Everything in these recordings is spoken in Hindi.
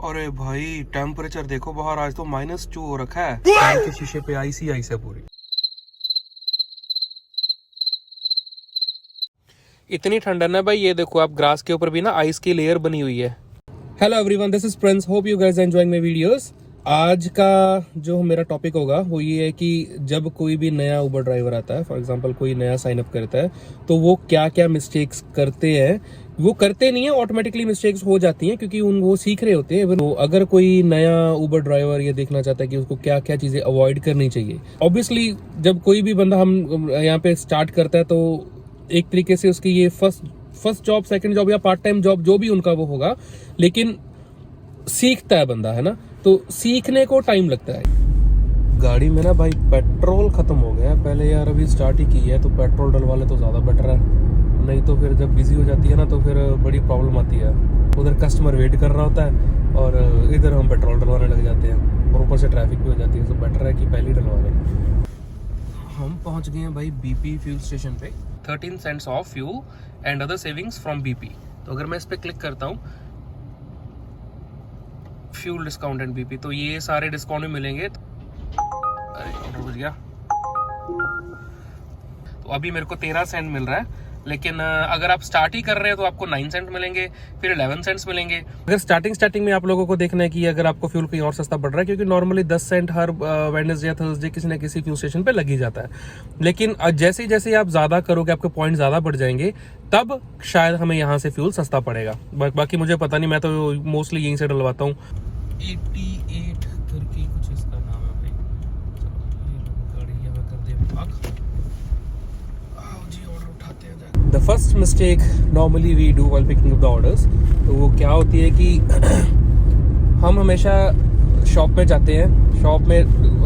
अरे भाई टेम्परेचर देखो बाहर, आज तो -2 हो रखा है। कार के शीशे पे आइस ही आइस है पूरी। इतनी ठंड है ना भाई, ये देखो आप ग्रास के ऊपर भी ना आइस की लेयर बनी हुई है। Hello everyone, this is Prince, hope you guys enjoying my videos. आज का जो मेरा टॉपिक होगा वो ये है कि जब कोई भी नया उबर ड्राइवर आता है, फॉर एग्जांपल कोई नया साइन अप करता है, तो वो क्या क्या मिस्टेक्स करते हैं। वो करते नहीं है, ऑटोमेटिकली मिस्टेक्स हो जाती हैं क्योंकि वो सीख रहे होते हैं। तो अगर कोई नया उबर ड्राइवर ये देखना चाहता है कि उसको क्या क्या चीजें अवॉइड करनी चाहिए, ऑब्वियसली जब कोई भी बंदा हम यहाँ पे स्टार्ट करता है तो एक तरीके से उसकी ये फर्स्ट जॉब, सेकंड जॉब या पार्ट टाइम जॉब जो भी उनका वो होगा, लेकिन सीखता है बंदा, है ना। तो सीखने को टाइम लगता है। गाड़ी में ना भाई पेट्रोल खत्म हो गया है। पहले यार अभी स्टार्ट ही की है तो पेट्रोल डलवा ले तो ज़्यादा बेटर है, नहीं तो फिर जब बिजी हो जाती है ना तो फिर बड़ी प्रॉब्लम आती है। उधर कस्टमर वेट कर रहा होता है और इधर हम पेट्रोल डलवाने लग जाते हैं और ऊपर से ट्रैफिक भी हो जाती है। तो बेटर है कि पहले ही डलवा लें। हम पहुंच गए हैं भाई BP फ्यूल स्टेशन पे। 13 cents of fuel and other savings from BP। तो अगर मैं इस पर क्लिक करता हूँ, फ्यूल डिस्काउंट एंड BP, तो ये सारे डिस्काउंट भी मिलेंगे। अरे ऑर्डर बज गया। तो अभी मेरे को 13 सेंट मिल रहा है, लेकिन अगर आप स्टार्ट ही कर रहे हैं तो आपको 9 सेंट मिलेंगे, फिर 11 सेंट्स मिलेंगे। अगर स्टार्टिंग में आप लोगों को देखना है कि अगर आपको फ्यूल कहीं और सस्ता पड़ रहा है, क्योंकि नॉर्मली 10 सेंट हर वेडनेसडे या थर्सडे किसी न किसी फ्यूल स्टेशन पे लग ही जाता है। लेकिन जैसे जैसे आप ज्यादा करोगे, आपके पॉइंट ज्यादा बढ़ जाएंगे, तब शायद हमें यहाँ से फ्यूल सस्ता पड़ेगा। बाकी मुझे पता नहीं, मैं तो मोस्टली यहीं से डलवाता हूँ। 88 करके कुछ इसका नाम है भाई। गाड़ी यहाँ कर दे park. The first mistake normally we do while picking up the orders, तो वो क्या होती है कि हम हमेशा शॉप में जाते हैं,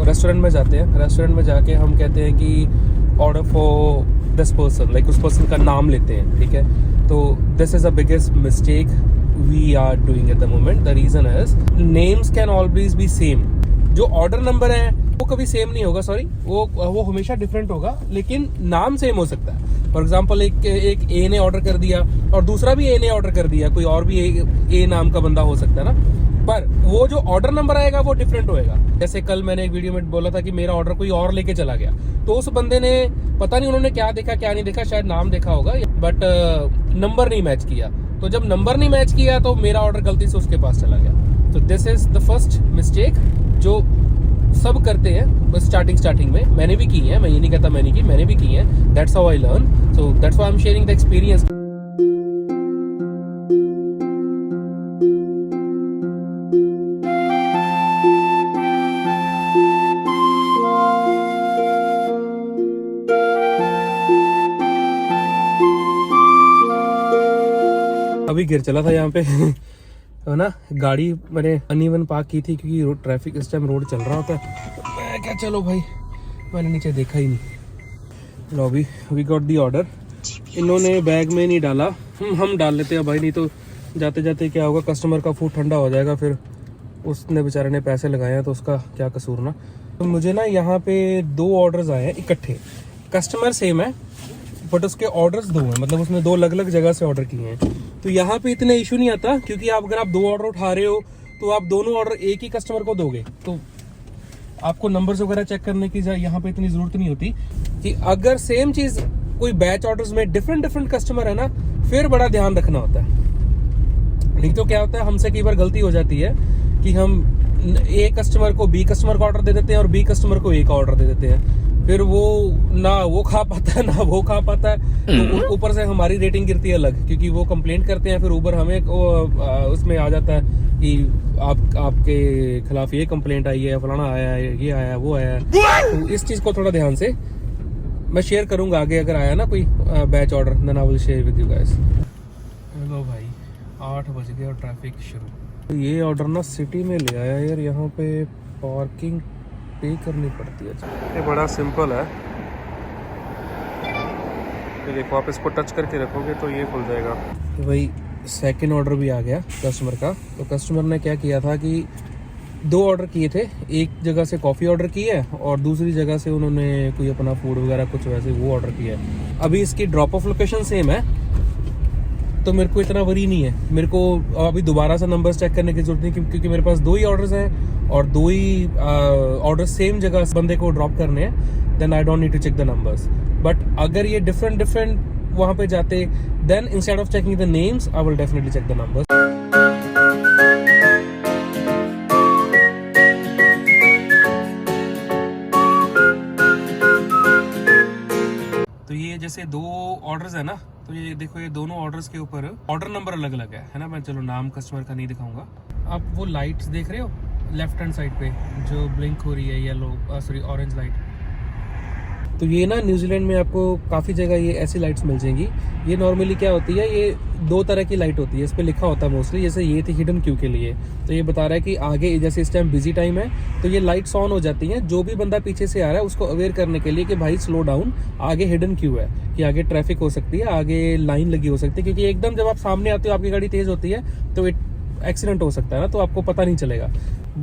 रेस्टोरेंट में जाते हैं, रेस्टोरेंट में जाके हम कहते हैं कि order for this person, like उस पर्सन का नाम लेते हैं, ठीक है। तो this is the biggest mistake we are doing at the moment. The reason is names can always be same. जो ऑर्डर नंबर है वो कभी सेम नहीं होगा, सॉरी, वो हमेशा डिफरेंट होगा, लेकिन नाम सेम हो सकता है। फॉर एग्जाम्पल एक ए ने ऑर्डर कर दिया और दूसरा भी ए ने ऑर्डर कर दिया, कोई और भी ए नाम का बंदा हो सकता है ना, पर वो जो ऑर्डर नंबर आएगा वो डिफरेंट होएगा। जैसे कल मैंने एक वीडियो में बोला था कि मेरा ऑर्डर कोई और लेके चला गया, तो उस बंदे ने पता नहीं उन्होंने क्या देखा क्या नहीं देखा, शायद नाम देखा होगा बट नंबर नहीं मैच किया। तो जब नंबर नहीं मैच किया तो मेरा ऑर्डर गलती से उसके पास चला गया। तो this is the first mistake जो सब करते हैं बस स्टार्टिंग में। मैंने भी की है, मैं ये नहीं कहता मैंने की, मैंने भी की है। That's how I learn, so that's why I am sharing the experience. अभी गिर चला था यहाँ पे है ना। गाड़ी मैंने अनइवन पार्क की थी क्योंकि ट्रैफिक इस टाइम रोड चल रहा होता है। तो मैं क्या, चलो भाई, मैंने नीचे देखा ही नहीं। लो अभी वी गॉट दी ऑर्डर। इन्होंने बैग में नहीं डाला, हम डाल लेते हैं भाई, नहीं तो जाते जाते क्या होगा, कस्टमर का फूड ठंडा हो जाएगा, फिर उसने बेचारे ने पैसे लगाए हैं तो उसका क्या कसूर ना। तो मुझे ना यहाँ पे 2 ऑर्डर्स आए हैं इकट्ठे। कस्टमर सेम है बट उसके ऑर्डर्स 2 हैं, मतलब उसने 2 अलग अलग जगह से ऑर्डर किए हैं। तो यहाँ पे इतना इशू नहीं आता क्योंकि अगर आप 2 ऑर्डर उठा रहे हो तो आप दोनों ऑर्डर एक ही कस्टमर को दोगे, तो आपको नंबर्स वगैरह चेक करने की यहाँ पे इतनी जरूरत नहीं होती। कि अगर सेम चीज कोई बैच ऑर्डर्स में डिफरेंट कस्टमर है ना, फिर बड़ा ध्यान रखना होता है। नहीं तो क्या होता है, हमसे कई बार गलती हो जाती है कि हम ए कस्टमर को बी कस्टमर का ऑर्डर दे देते हैं और बी कस्टमर को ए का ऑर्डर दे देते हैं, फिर वो ना वो खा पाता है ना वो खा पाता है। तो ऊपर से हमारी रेटिंग गिरती है अलग, क्योंकि वो कंप्लेंट करते हैं, फिर ऊबर हमें उसमें आ जाता है कि आपके खिलाफ ये कंप्लेंट आई है, फलाना आया है, ये आया है, वो आया है। तो इस चीज को थोड़ा ध्यान से मैं शेयर करूंगा आगे, अगर आया ना कोई batch order, then I will share with you guys. Hello भाई, 8 बज गए और ट्रैफिक शुरू। तो ये ऑर्डर ना सिटी में ले आया यार, यहाँ पे पार्किंग पे करनी पड़ती है। ये बड़ा सिंपल है, ये देखो, आप इसको टच करके रखोगे तो ये खुल जाएगा। तो भाई सेकंड ऑर्डर भी आ गया कस्टमर का। तो कस्टमर ने क्या किया था कि 2 ऑर्डर किए थे, एक जगह से कॉफ़ी ऑर्डर की है और दूसरी जगह से उन्होंने कोई अपना फूड वगैरह कुछ वैसे वो ऑर्डर किया है। अभी इसकी ड्रॉप ऑफ लोकेशन सेम है, तो मेरे को इतना वरी नहीं है। मेरे को अभी दोबारा से नंबर्स चेक करने की जरूरत नहीं, क्योंकि मेरे पास 2 ही ऑर्डर्स हैं और 2 ही ऑर्डर सेम जगह बंदे को ड्रॉप करने हैं। Then I don't need to check the numbers. But अगर ये डिफरेंट वहां पे जाते, then instead of checking the names I will definitely check the numbers. तो ये जैसे 2 ऑर्डर्स है ना, तो ये देखो ये दोनों ऑर्डर्स के ऊपर ऑर्डर नंबर अलग अलग है ना। मैं चलो नाम कस्टमर का नहीं दिखाऊंगा। आप वो लाइट्स देख रहे हो लेफ्ट हैंड साइड पे जो ब्लिंक हो रही है, येलो सॉरी ऑरेंज लाइट। तो ये ना न्यूजीलैंड में आपको काफ़ी जगह ये ऐसी लाइट्स मिल जाएंगी। ये नॉर्मली क्या होती है, ये 2 तरह की लाइट होती है, इस पे लिखा होता है मोस्टली। जैसे ये थी हिडन क्यू के लिए, तो ये बता रहा है कि आगे जैसे इस टाइम बिजी टाइम है तो ये लाइट्स ऑन हो जाती हैं। जो भी बंदा पीछे से आ रहा है उसको अवेयर करने के लिए कि भाई स्लो डाउन, आगे हिडन क्यू है, कि आगे ट्रैफिक हो सकती है, आगे लाइन लगी हो सकती है। क्योंकि एकदम जब आप सामने आते हो आपकी गाड़ी तेज होती है तो एक्सीडेंट हो सकता है ना, तो आपको पता नहीं चलेगा।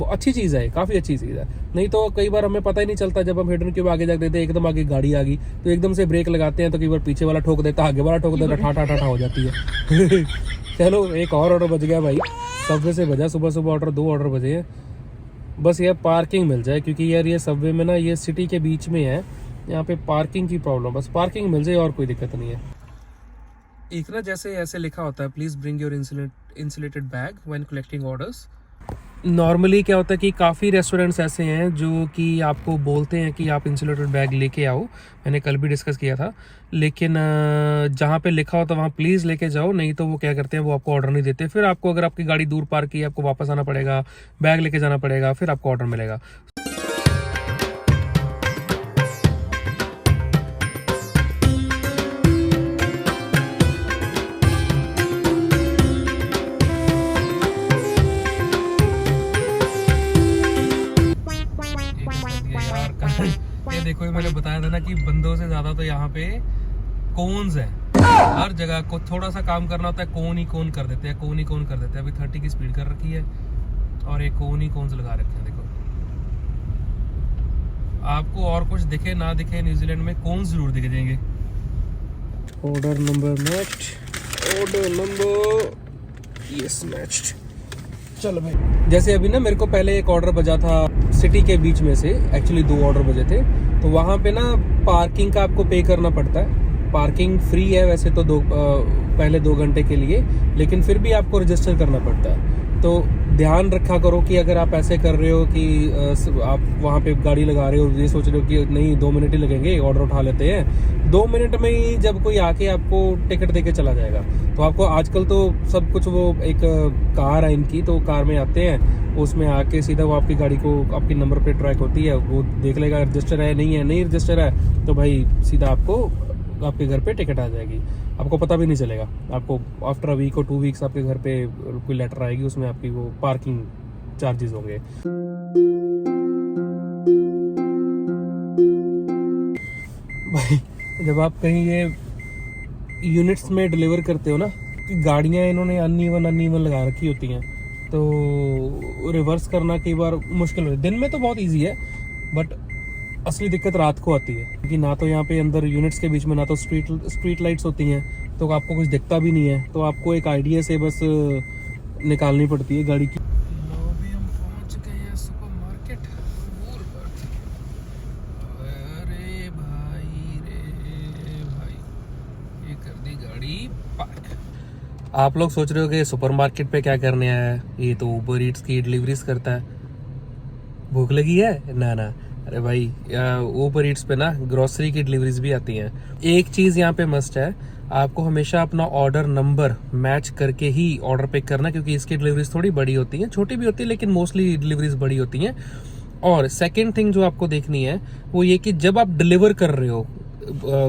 अच्छी चीज़ है, काफ़ी अच्छी चीज़ है। नहीं तो कई बार हमें पता ही नहीं चलता, जब हम हिडन क्यूब आगे जाते थे एकदम आगे गाड़ी आ गई तो एकदम से ब्रेक लगाते हैं तो कई बार पीछे वाला ठोक देता, आगे वाला ठोक देता, ठाठा हो जाती है। चलो एक और ऑर्डर बच गया भाई, सबवे से बजा सुबह सुबह ऑर्डर, 2 ऑर्डर बजे हैं। बस यार पार्किंग मिल जाए, क्योंकि यार ये सबवे में ना ये सिटी के बीच में है, यहाँ पे पार्किंग की प्रॉब्लम, बस पार्किंग मिल जाए और कोई दिक्कत नहीं है। एक ना जैसे ऐसे लिखा होता है please bring your insulated bag when collecting orders. Normally क्या होता है कि काफ़ी रेस्टोरेंट्स ऐसे हैं जो कि आपको बोलते हैं कि आप इंसुलेटेड बैग लेके आओ, मैंने कल भी डिस्कस किया था। लेकिन जहाँ पे लिखा होता है वहाँ प्लीज़ लेके जाओ, नहीं तो वो क्या करते हैं वो आपको ऑर्डर नहीं देते। फिर आपको अगर आपकी गाड़ी दूर पार्क की, आपको वापस आना पड़ेगा, बैग लेके जाना पड़ेगा, फिर आपको ऑर्डर मिलेगा। ये देखो, मैंने बताया था ना कि बंदों से ज्यादा तो यहाँ पे कोन्स है। हर जगह को थोड़ा सा काम करना होता है, कोन ही कोन कर देते हैं, कोन ही कोन कर देते हैं। अभी 30 की स्पीड कर रखी है और ये कोन ही कोन्स लगा रखे हैं। देखो, आपको और कुछ दिखे ना दिखे, न्यूजीलैंड में कोन्स जरूर दिख जाएंगे। Order number matched, order number yes matched. चलो भाई, जैसे अभी ना मेरे को पहले एक ऑर्डर बजा था सिटी के बीच में से, एक्चुअली 2 ऑर्डर बजे थे। तो वहाँ पे ना पार्किंग का आपको पे करना पड़ता है। पार्किंग फ्री है वैसे तो पहले 2 घंटे के लिए, लेकिन फिर भी आपको रजिस्टर करना पड़ता है। तो ध्यान रखा करो कि अगर आप ऐसे कर रहे हो कि आप वहाँ पे गाड़ी लगा रहे हो, ये सोच रहे हो कि नहीं 2 मिनट ही लगेंगे, ऑर्डर उठा लेते हैं, 2 मिनट में ही जब कोई आके आपको टिकट देके चला जाएगा। तो आपको आजकल तो सब कुछ, वो एक कार है इनकी, तो कार में आते हैं, उसमें आके सीधा वो आपकी गाड़ी को आपकी नंबर प्लेट ट्रैक होती है, वो देख लेगा रजिस्टर है नहीं है। नहीं रजिस्टर है तो भाई सीधा आपको आपके घर पे टिकट आ जाएगी, आपको पता भी नहीं चलेगा। आपको आफ्टर अ वीक और 2 वीक्स आपके घर पे कोई लेटर आएगी, उसमें आपकी वो पार्किंग चार्जेस होंगे। भाई जब आप कहीं ये यूनिट्स में डिलीवर करते हो ना, गाड़ियाँ इन्होंने अनइवन लगा रखी होती हैं, तो रिवर्स करना कई बार मुश्किल है। दिन में तो बहुत ईजी है, बट असली दिक्कत रात को आती है, क्योंकि ना तो यहाँ पे अंदर यूनिट्स के बीच में ना तो स्ट्रीट लाइट्स होती हैं, तो आपको कुछ दिखता भी नहीं है। तो आपको एक आइडिया से बस निकालनी पड़ती है गाड़ी की। अभी हम पहुँच गए हैं सुपर मार्केट। अरे भाई रे भाई, ये कर दी गाड़ी पार्क। आप लोग सोच रहे हो कि सुपर मार्केट पे क्या करने आया है, ये तो उबर ईट्स की डिलीवरीज करता है, भूख लगी है ना ना। अरे भाई उबर ईट्स पे ना ग्रोसरी की डिलीवरीज भी आती हैं। एक चीज़ यहाँ पे मस्ट है, आपको हमेशा अपना ऑर्डर नंबर मैच करके ही ऑर्डर पिक करना, क्योंकि इसकी डिलीवरीज थोड़ी बड़ी होती हैं, छोटी भी होती है लेकिन मोस्टली डिलीवरीज बड़ी होती हैं। और सेकेंड थिंग जो आपको देखनी है वो ये कि जब आप डिलीवर कर रहे हो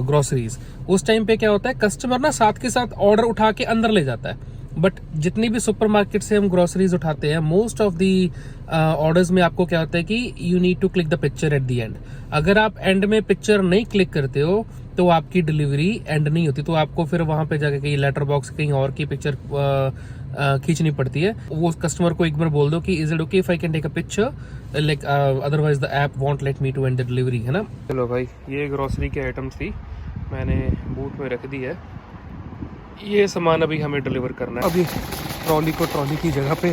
ग्रोसरीज, उस टाइम पे क्या होता है, कस्टमर ना साथ के साथ ऑर्डर उठा के अंदर ले जाता है। बट जितनी भी सुपरमार्केट से हम ग्रोसरीज उठाते हैं, मोस्ट ऑफ दी ऑर्डर्स में आपको क्या होता है कि you need to click the picture at the end. अगर आप एंड में पिक्चर नहीं क्लिक करते हो तो आपकी डिलीवरी एंड नहीं होती, तो आपको फिर वहां पे जाके कहीं लेटर बॉक्स कहीं और की पिक्चर खींचनी पड़ती है। वो कस्टमर को एक बार बोल दो कि is it okay if I can take a picture, like otherwise the app won't let me to end the delivery, है ना। चलो भाई, ये ग्रोसरी की आइटम्स थी, मैंने बूट में रख दी है। ये सामान अभी हमें डिलीवर करना है। अभी ट्रॉली को ट्रॉली की जगह पे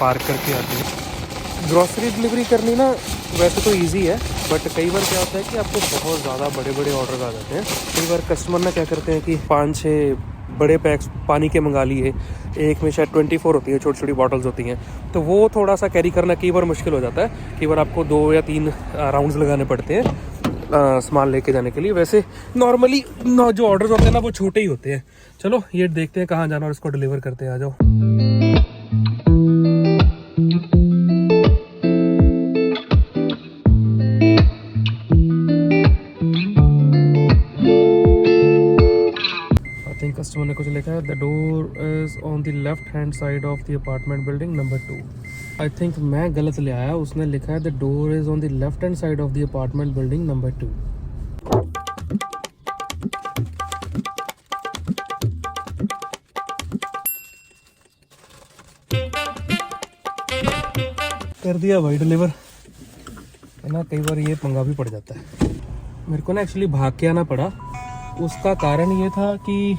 पार्क करके आते हैं। ग्रॉसरी डिलीवरी करनी ना वैसे तो इजी है, बट कई बार क्या होता है कि आपको बहुत ज़्यादा बड़े बड़े ऑर्डर आ जाते हैं। कई बार कस्टमर ना क्या करते हैं कि 5-6 बड़े पैक्स पानी के मंगा लिए, एक में शायद 24 होती है, छोटी छोटी बॉटल्स होती हैं, तो वो थोड़ा सा कैरी करना कई बार मुश्किल हो जाता है। कई बार आपको 2 या 3 राउंड्स लगाने पड़ते हैं सामान लेके जाने के लिए। वैसे नॉर्मली जो ऑर्डर्स होते हैं ना वो छोटे ही होते हैं। चलो ये देखते हैं कहाँ जाना और इसको डिलीवर करते हैं। आ जाओ। आई थिंक कस्टमर ने कुछ लिखा है, the door is on the left hand side of the apartment building number 2। I think मैं गलत ले आया, उसने लिखा है the door is on the left hand side of the apartment building number 2। कर दिया भाई डिलीवर, है ना। कई बार ये पंगा भी पड़ जाता है। मेरे को ना एक्चुअली भाग के आना पड़ा। उसका कारण ये था कि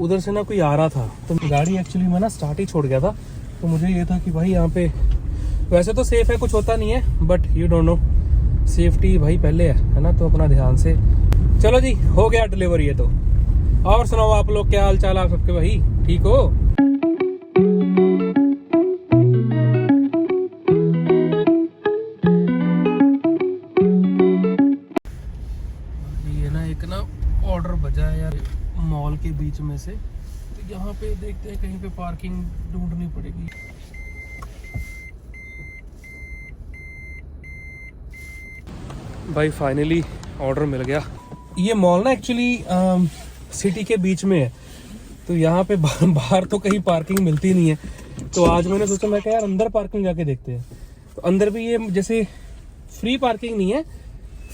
उधर से ना कोई आ रहा था, तो गाड़ी एक्चुअली मैं ना स्टार्ट ही छोड़ गया था। तो मुझे ये था कि भाई यहाँ पे वैसे तो सेफ है, कुछ होता नहीं है, but you don't know, safety भाई पहले है ना। तो अपना ध्यान से। चलो जी, हो गया डिलीवरी ये तो। और सुनाओ आप लोग, क्या हाल चाल आप सबके भाई, ठीक हो? ये ना एक ना ऑर्डर बजा है यार मॉल के बीच में से, तो यहाँ पे देखते हैं कहीं पे पार्किंग ढूंढनी पड़ेगी। भाई फाइनली ऑर्डर मिल गया। ये मॉल ना एक्चुअली सिटी के बीच में है, तो यहाँ पे बाहर तो कहीं पार्किंग मिलती नहीं है। तो आज मैंने सोचा मैं क्या यार अंदर पार्किंग जाके देखते हैं। तो अंदर भी ये जैसे फ्री पार्किंग नहीं है,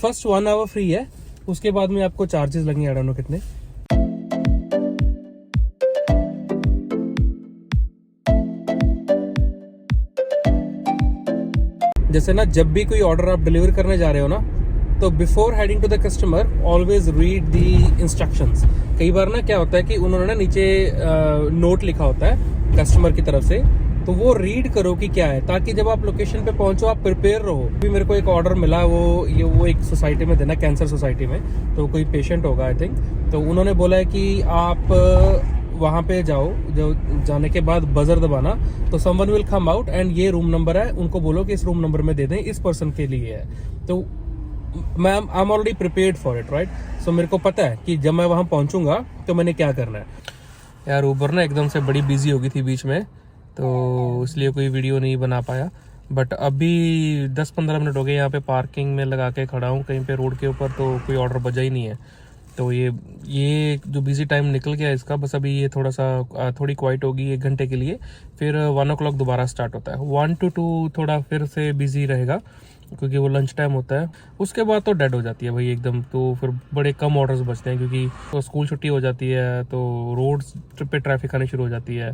फर्स्ट 1 आवर फ्री है, उसके बाद में आपको चार्जेस लगेंगे, आई डोंट नो कितने। जैसे ना जब भी कोई ऑर्डर आप डिलीवर करने जा रहे हो ना, तो before heading to the customer always read the instructions. कई बार ना क्या होता है कि उन्होंने ना नीचे नोट लिखा होता है कस्टमर की तरफ से, तो वो रीड करो कि क्या है, ताकि जब आप लोकेशन पे पहुंचो आप प्रिपेयर रहो। अभी मेरे को एक ऑर्डर मिला, वो एक सोसाइटी में देना, कैंसर सोसाइटी में, तो कोई पेशेंट होगा आई थिंक। तो उन्होंने बोला है कि आप वहाँ पे जाओ, जो जाने के बाद बजर दबाना, तो someone will come out and ये रूम नंबर है, उनको बोलो कि इस रूम नंबर में दे दें, इस पर्सन के लिए है। तो मैं I am already prepared for it, right. So मेरे को पता है कि जब मैं वहाँ पहुँचूंगा तो मैंने क्या करना है। यार ऊबर ना एकदम से बड़ी बिजी हो गई थी बीच में, तो इसलिए कोई वीडियो नहीं बना पाया। बट अभी 10-15 मिनट हो गए यहाँ पे पार्किंग में लगा के खड़ा हूँ कहीं पे रोड के ऊपर, तो कोई ऑर्डर बजा ही नहीं है। तो ये जो बिजी टाइम निकल गया इसका, बस अभी ये थोड़ी क्वाइट होगी 1 घंटे के लिए, फिर 1 o'clock दोबारा स्टार्ट होता है। 1 to 2 थोड़ा फिर से बिजी रहेगा, क्योंकि वो लंच टाइम होता है। उसके बाद तो डेड हो जाती है भाई एकदम, तो फिर बड़े कम ऑर्डर्स बचते हैं, क्योंकि तो स्कूल छुट्टी हो जाती है, तो रोड पे ट्रैफिक आनी शुरू हो जाती है।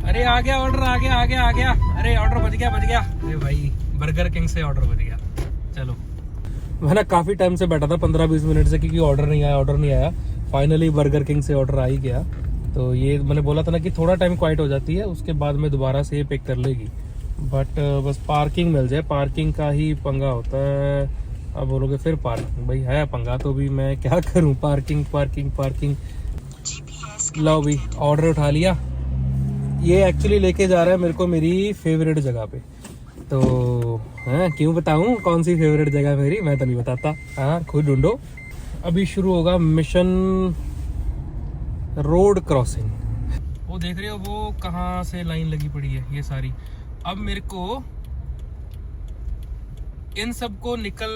अरे आ गया ऑर्डर, आ गया। अरे ऑर्डर बच गया। अरे भाई बर्गर किंग से ऑर्डर बच गया। चलो, मैं ना काफ़ी टाइम से बैठा था, 15-20 मिनट से, क्योंकि ऑर्डर नहीं आया। फाइनली बर्गर किंग से ऑर्डर आ ही गया। तो ये मैंने बोला था ना कि थोड़ा टाइम क्वाइट हो जाती है, उसके बाद में दोबारा से ये पिक कर लेगी। बट बस पार्किंग मिल जाए, पार्किंग का ही पंगा होता है। अब बोलोगे फिर पार्किंग, भाई है पंगा, तो भी मैं क्या करूँ, पार्किंग। लो भाई ऑर्डर उठा लिया। ये एक्चुअली लेके जा रहा है मेरे को मेरी फेवरेट जगह पे। तो हाँ, क्यों बताऊं कौन सी फेवरेट जगह मेरी, मैं तो नहीं बताता, हाँ खुद ढूंढो। अभी शुरू होगा मिशन रोड क्रॉसिंग। वो देख रहे हो वो कहाँ से लाइन लगी पड़ी है ये सारी। अब मेरे को इन सबको निकल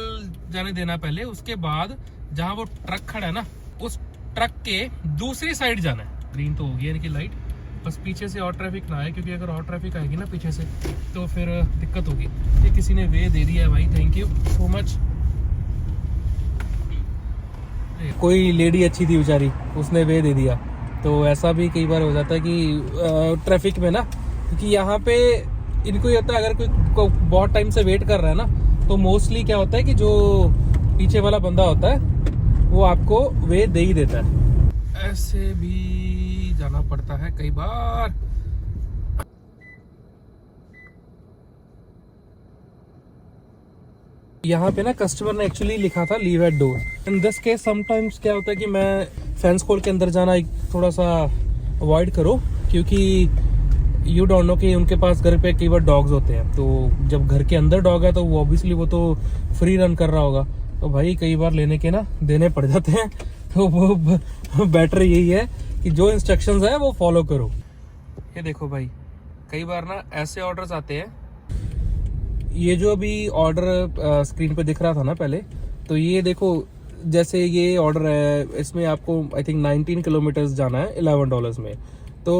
जाने देना पहले, उसके बाद जहाँ वो ट्रक खड़ा है ना, उस ट्रक के दूसरी साइड जाना है। ग्रीन तो हो गया इनकी लाइट, बस पीछे से और ट्रैफिक ना आए, क्योंकि अगर और ट्रैफिक आएगी ना पीछे से तो फिर दिक्कत होगी। ये किसी ने वे दे दिया है भाई, थैंक यू सो मच। कोई लेडी अच्छी थी बेचारी, उसने वे दे दिया। तो ऐसा भी कई बार हो जाता है कि ट्रैफिक में ना, क्योंकि यहाँ पे इनको ये होता है अगर कोई बहुत टाइम से वेट कर रहा है ना, तो मोस्टली क्या होता है कि जो पीछे वाला बंदा होता है वो आपको वे दे ही देता है। ऐसे भी जाना पड़ता है कई बार। यहाँ पे ना कस्टमर ने एक्चुअली लिखा था leave at door. In this case sometimes क्या होता है कि मैं फेंस खोल के अंदर जाना एक थोड़ा सा अवॉइड करो, क्योंकि यू डोंट नो कि उनके पास घर पे कई बार डॉग्स होते हैं। तो जब घर के अंदर डॉग है तो वो ऑब्वियसली वो तो फ्री रन कर रहा होगा, तो भाई कई बार लेने के ना देने पड़ जाते हैं। तो वो बेटर यही है कि जो इंस्ट्रक्शंस है वो फॉलो करो। ये देखो भाई, कई बार ना ऐसे ऑर्डर्स आते हैं। ये जो अभी ऑर्डर स्क्रीन पे दिख रहा था ना पहले, तो ये देखो जैसे ये ऑर्डर है, इसमें आपको आई थिंक 19 किलोमीटर्स जाना है $11 में। तो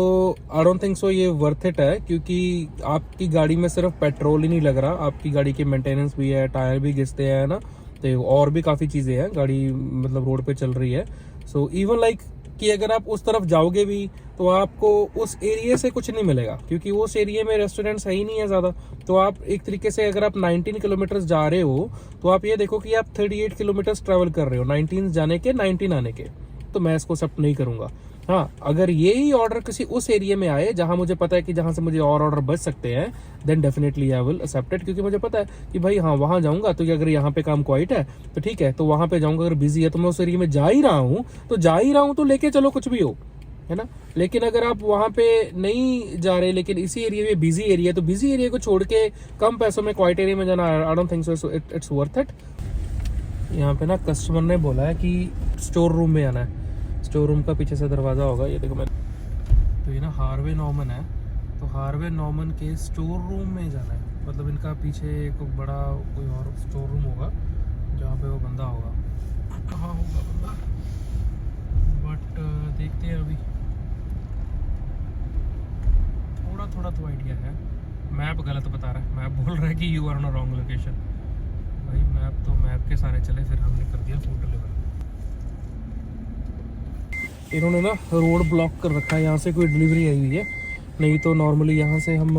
आई डोंट थिंक सो ये वर्थ इट है, क्योंकि आपकी गाड़ी में सिर्फ पेट्रोल ही नहीं लग रहा, आपकी गाड़ी की मेंटेनेंस भी है, टायर भी घिसते हैं ना, तो और भी काफ़ी चीज़ें हैं, गाड़ी मतलब रोड पे चल रही है। सो इवन लाइक कि अगर आप उस तरफ जाओगे भी तो आपको उस एरिया से कुछ नहीं मिलेगा, क्योंकि उस एरिया में रेस्टोरेंट्स है ही नहीं है ज़्यादा। तो आप एक तरीके से अगर आप 19 किलोमीटर्स जा रहे हो तो आप ये देखो कि आप 38 किलोमीटर्स ट्रैवल कर रहे हो, 19 जाने के 19 आने के। तो मैं इसको एक्सेप्ट नहीं करूँगा। हाँ, अगर ये ही ऑर्डर किसी उस एरिया में आए जहां मुझे पता है कि जहां से मुझे और ऑर्डर बच सकते हैं, then definitely I will accept it, क्योंकि मुझे पता है कि भाई हाँ वहां जाऊंगा तो अगर यहाँ पे काम क्वाइट है तो ठीक है, तो वहां पे जाऊंगा। अगर बिजी है तो मैं उस एरिया में जा ही रहा हूँ तो लेके चलो कुछ भी हो, है ना। लेकिन अगर आप वहां पे नहीं जा रहे लेकिन इसी एरिया में बिजी एरिया, तो बिजी एरिया को छोड़ के कम पैसों में क्वाइट एरिया में जाना, I don't think so it's worth it. यहाँ पे ना कस्टमर ने बोला है कि स्टोर रूम में आना है। स्टोर रूम का पीछे से दरवाजा होगा, ये देखो मैं, तो ये ना हार्वे नॉर्मन है, तो हार्वे नॉर्मन के स्टोर रूम में जाना है। मतलब इनका पीछे एक बड़ा कोई और स्टोर रूम होगा जहाँ पे वो बंदा होगा। कहाँ होगा बंदा, बट देखते हैं अभी। थोड़ा थोड़ा तो आइडिया है। मैप गलत बता रहा है, मैप बोल रहा है कि you are on a wrong location. भाई मैप तो मैप के सारे चले, फिर हमने कर दिया फूड डिलीवर। इन्होंने ना रोड ब्लॉक कर रखा है, यहाँ से कोई डिलीवरी आई हुई है, नहीं तो नॉर्मली यहाँ से हम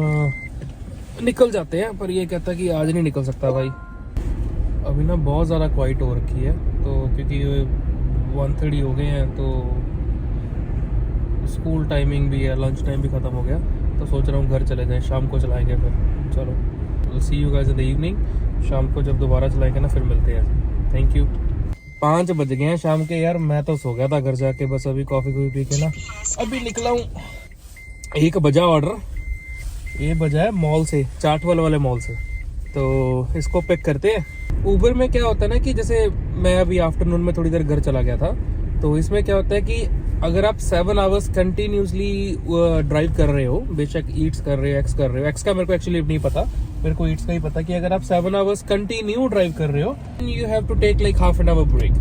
निकल जाते हैं, पर ये कहता है कि आज नहीं निकल सकता भाई। अभी ना बहुत ज़्यादा क्वाइट हो रखी है, तो क्योंकि 1:30 हो गए हैं, तो स्कूल टाइमिंग भी है, लंच टाइम भी ख़त्म हो गया, तो सोच रहा हूँ घर चले जाएं, शाम को चलाएंगे फिर। चलो see you guys in the evening. शाम को जब दोबारा चलाएंगे ना फिर मिलते हैं। Thank you. 5 बज गए हैं शाम के यार, मैं तो सो गया था घर जाके, बस अभी कॉफ़ी पी के ना अभी निकला हूँ। 1 बजा ऑर्डर, ये बजा है मॉल से, चाटवाल वाले मॉल से, तो इसको पिक करते हैं। ऊबर में क्या होता है ना कि जैसे मैं अभी आफ्टरनून में थोड़ी देर घर चला गया था, तो इसमें क्या होता है कि अगर आप 7 आवर्स कंटिन्यूसली ड्राइव कर रहे हो, बेशक ईट्स कर रहे हो, एक्स कर रहे हो, एक्स का मेरे को एक्चुअली नहीं पता, मेरे को ईट्स का ही पता कि अगर आप 7 आवर्स कंटिन्यू ड्राइव कर रहे हो, you have to take like half an hour break.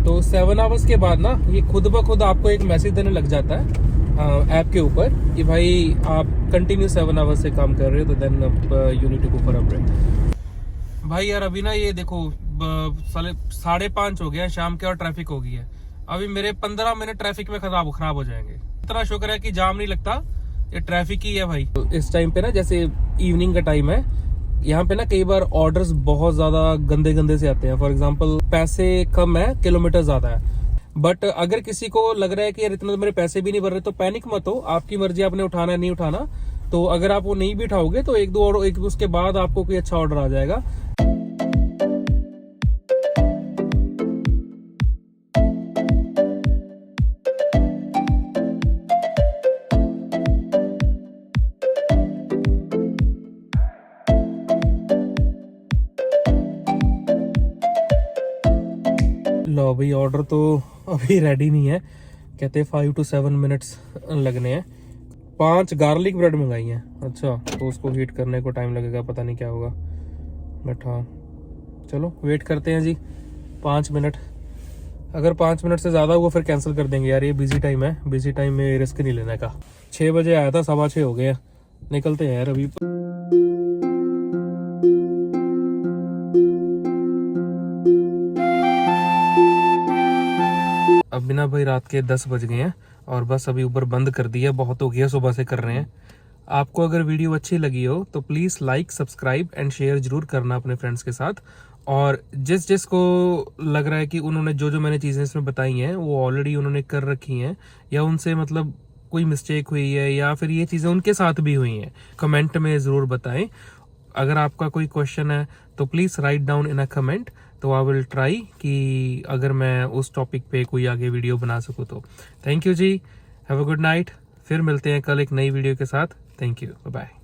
तो 7 आवर्स के बाद ना ये खुद ब खुद आपको एक मैसेज देने लग जाता है ऐप के ऊपर कि भाई आप कंटिन्यू 7 आवर्स से काम कर रहे हो, तो then you need to go for a break. भाई यार अभी ना ये देखो 5:30 हो गया शाम के और ट्रैफिक हो गई है। अभी मेरे 15 मिनट ट्रैफिक में खराब हो जाएंगे। इतना शुक्र है कि जाम नहीं लगता, ये ट्रैफिक ही है भाई। तो इस टाइम पे ना जैसे इवनिंग का टाइम है, यहाँ पे ना कई बार ऑर्डर्स बहुत ज्यादा गंदे से आते हैं। फॉर एग्जांपल पैसे कम है, किलोमीटर ज्यादा है, बट अगर किसी को लग रहा है कि यार इतना तो मेरे पैसे भी नहीं भर रहे, तो पैनिक मत हो, आपकी मर्जी, आपने उठाना है नहीं उठाना। तो अगर आप वो नहीं भी उठाओगे तो एक उसके बाद आपको कोई अच्छा ऑर्डर आ जाएगा। लो भाई, ऑर्डर तो अभी रेडी नहीं है, कहते 5 to 7 मिनट्स लगने हैं। 5 गार्लिक ब्रेड मंगाई हैं। अच्छा, तो उसको हीट करने को टाइम लगेगा, पता नहीं क्या होगा, बट हाँ चलो वेट करते हैं जी 5 मिनट। अगर 5 मिनट से ज़्यादा हुआ फिर कैंसिल कर देंगे यार, ये बिजी टाइम है, बिजी टाइम में रिस्क नहीं लेने का। 6 बजे आया था, 6:15 हो गए, निकलते हैं यार अभी। अभी ना भाई रात के 10 बज गए हैं और बस अभी ऊबर बंद कर दिया, बहुत हो गया, सुबह से कर रहे हैं। आपको अगर वीडियो अच्छी लगी हो तो please like, subscribe and share जरूर करना अपने फ्रेंड्स के साथ। और जिस को लग रहा है कि उन्होंने जो मैंने चीज़ें इसमें बताई हैं वो ऑलरेडी उन्होंने कर रखी हैं, या उनसे मतलब कोई मिस्टेक हुई है या फिर ये चीज़ें उनके साथ भी हुई हैं, कमेंट में ज़रूर बताएं। अगर आपका कोई क्वेश्चन है तो please write down in a comment, तो आई विल ट्राई कि अगर मैं उस टॉपिक पे कोई आगे वीडियो बना सकूँ तो। थैंक यू जी, हैव अ गुड नाइट। फिर मिलते हैं कल एक नई वीडियो के साथ। Thank you, bye bye.